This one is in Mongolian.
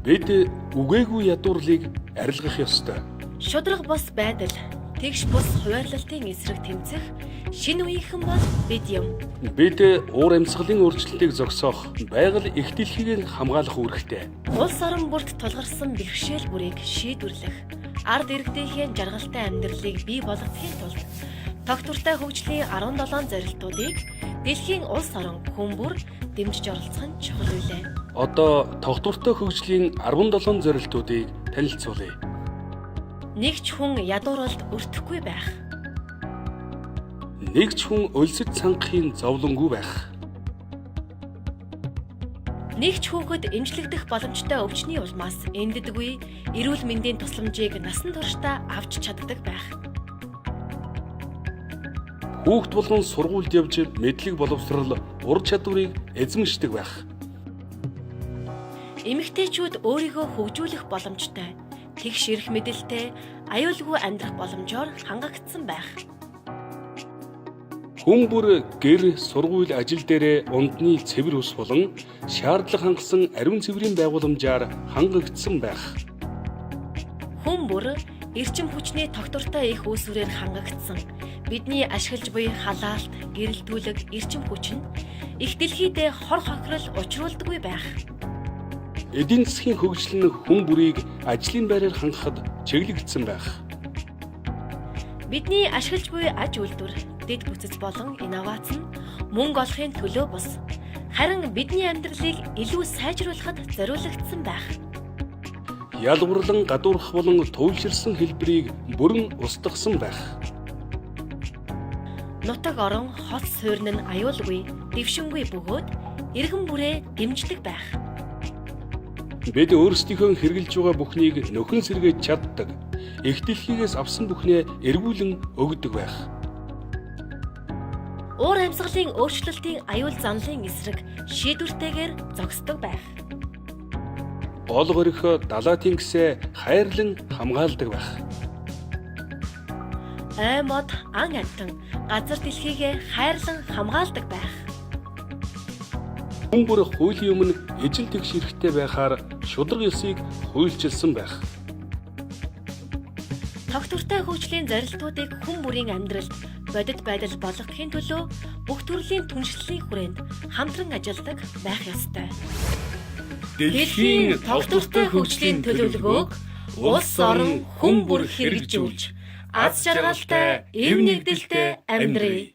Бид үгээгүй ядуурлыг арилгах ёстой. Шудраг бос байдал, тэгш бус хуваарлалтын эсрэг тэмцэх шинэ үеийнхэн бол бид юм. Бид уур амьсгалын өөрчлөлтийг зогсоох, байгаль их дэлхийг хамгаалах үүрэгтэй. Улс орон бүрт тулгарсан бэрхшээл бүрийг шийдвэрлэх, ард иргэдийн жаргалтай амьдралыг бий болгохын тулд тогтвортой хөгжлийн 17 зорилтуудыг дэлхийн улс орон хүн бүр дэмжиж оролцох нь чухал үйлээ. Одоо тогтвортой хөгжлийн 17 зорилтуудыг танилцуулъя. Нэгч хүн ядууралд өртөхгүй байх. Нэгч хүн өлсөж цангахын зовлонгүй байх. Нэгч хүүхэд эмчлэгдэх боломжтой өвчний улмаас энддэггүй эрүүл мэндийн тусламжийг насан туршдаа авч чаддаг байх. Хүүхэд болгон сургуульд явж мэдлэг боловсрал, ур чадварыг эзэмшдэг байх. Эмэгтэйчүүд өөрийгөө хөгжүүлэх боломжтой, тэгш эрх мэдэлтэй, аюулгүй амьдрах боломжоор хангагдсан байх. Хүн бүр гэр, сургууль, ажил дээрээ ундны цэвэр ус болон шаардлага хангасан ариун цэврийн байгууламжаар хангагдсан байх. Хүн бүр эрчим хүчний тогтвортой их үүсвэрээр хангагдсан. Бидний ашиглаж буй халаалт, гэрэлтүүлэг, эрчим хүч нь их дэлхийдээ хор хохирол учруулдаггүй байх. Эдийн засгийн хөгжил нь хүн бүрийг ажлын байраар хангахад чиглэгдсэн байх. Бидний ашиглаж буй аж үйлдвэр, дэд бүтц болон инновац нь мөнгө олохын төлөө бус. Харин бидний амьдралыг илүү сайжруулахад зориулагдсан байх. Ялгуурлан гадуурх болон туйлширсан хэлбэрийг бүрэн устгасан байх. Нутаг орон хот суурин нь аюулгүй, дэвшингүй бөгөөд иргэн бүрээ дэмждэг байх. Бид өөрсдийнхөө хэрэгжилж байгаа бүхнийг нөхөн сэргээж чаддаг. Их дэлхийгээс авсан бүхнээ эргүүлэн өгдөг байх. Уур амьсгалын өөрчлөлтийн аюул занлын эсрэг шийдвэртэйгээр зогсдог байх. Гол горихоо далай тэнгисээ хайрлан хамгаалдаг байх. Ой мод ан амтан газар дэлхийгээ хайрлан хамгаалдаг байх. Хүн бүр хуулийн өмнө ижил тэгш эрэхтэй байхаар шудраг ёсыг хуульчилсан байх. Тогтвортой хөгжлийн зорилтуудыг хүн бүрийн амьдралд бодит байдал болгохын төлөө бүх төрлийн түншлэлийн хүрээнд хамтран ажилладаг байх ёстой. Дэлхийн тогтвортой хөгжлийн төлөвлөгөөг улс орон хүн бүр хэрэгжүүлж аз жаргалтай, эв нэгдэлтэй амьдрий.